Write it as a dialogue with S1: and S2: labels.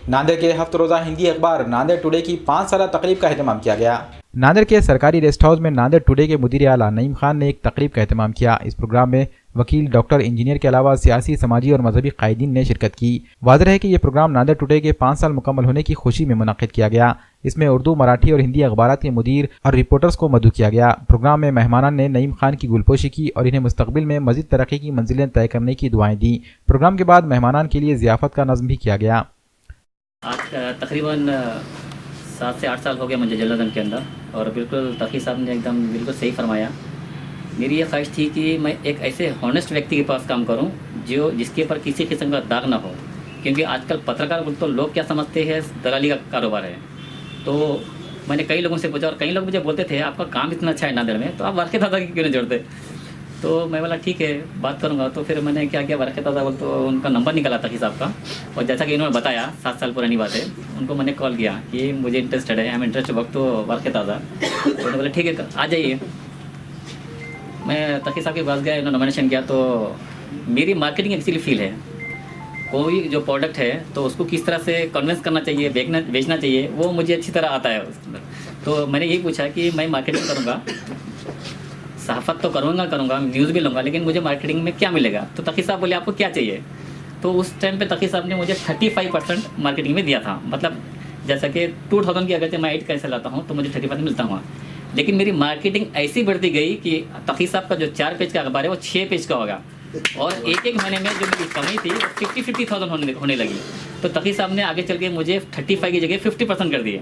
S1: नांदेड़ के हफ्ता रोज़ा हिंदी अखबार नांदेड़ टुडे की 5 साला तकरीब का अहतमाम किया गया। नांदेड़ के सरकारी रेस्ट हाउस में नांदेड़ टुडे के मुदीर आला नईम खान ने एक तकरीब का अहतमाम किया। इस प्रोग्राम में वकील, डॉक्टर, इंजीनियर के अलावा सियासी, समाजी और मजहबी कायदीन ने शिरकत की। वाज़ेह है कि यह प्रोग्राम नांदेड़ टुडे के 5 साल मुकम्मल होने की खुशी में मुनक़िद किया गया। इसमें उर्दू, मराठी और हिंदी अखबारात के मुदीर और रिपोर्टर्स को मदऊ किया गया। प्रोग्राम में मेहमानान ने नईम खान की गुलपोशी की और इन्हें मुस्तकबिल में मज़ीद तरक्की की मंजिलें तय करने की दुआएं दी। प्रोग्राम के बाद मेहमानान के लिए ज़ियाफ़त का नज़्म भी किया गया।
S2: आज तकरीबन 7 से 8 साल हो गया मुझे जलालम के अंदर, और बिल्कुल तकी साहब ने एकदम बिल्कुल सही फरमाया। मेरी ये ख्वाहिश थी कि मैं एक ऐसे हॉनेस्ट व्यक्ति के पास काम करूं जिसके ऊपर किसी किस्म का दाग ना हो, क्योंकि आजकल पत्रकार बोल तो लोग क्या समझते हैं दलाली का कारोबार है। तो मैंने कई लोगों से पूछा और कई लोग मुझे बोलते थे आपका काम इतना अच्छा है नांदेड़ में, तो आप वारखे दादा की क्यों नहीं जोड़ते। तो मैं बोला ठीक है बात करूंगा। तो फिर मैंने क्या किया, वारखे दादा बोल तो उनका नंबर निकाला तकी साहब का, और जैसा कि इन्होंने बताया 7 साल पुरानी बात है, उनको मैंने कॉल किया कि मुझे इंटरेस्टेड है, आई एम इंटरेस्ट वक्त तो वारखे दादा। तो बोले ठीक है आ जाइए। मैं तकी साहब के पास गया, इन्होंने नॉमिनेशन किया। तो मेरी मार्केटिंग एक्चुअली फील है, कोई जो प्रोडक्ट है तो उसको किस तरह से कन्विंस करना चाहिए, बेचना चाहिए, वो मुझे अच्छी तरह आता है उसके अंदर। तो मैंने यही पूछा कि मैं मार्केटिंग करूँगा, सहाफ़त तो करूँगा, न्यूज़ भी लूँगा, लेकिन मुझे मार्केटिंग में क्या मिलेगा। तो तकी साहब बोले आपको क्या चाहिए। तो उस टाइम पे तकी साहब ने मुझे 35% मार्केटिंग में दिया था। मतलब जैसा कि 2000 की अगर मैं 8 कैसे लाता हूँ तो मुझे 30% मिलता हुआ, लेकिन मेरी मार्केटिंग ऐसी बढ़ती गई कि तकी साहब का जो 4 पेज का अखबार है वो 6 पेज का होगा, और एक महीने में जो मेरी कमाई थी वो 50,000 होने लगी। तो तकी साहब ने आगे चल के मुझे 35 की जगह 50% कर दिए।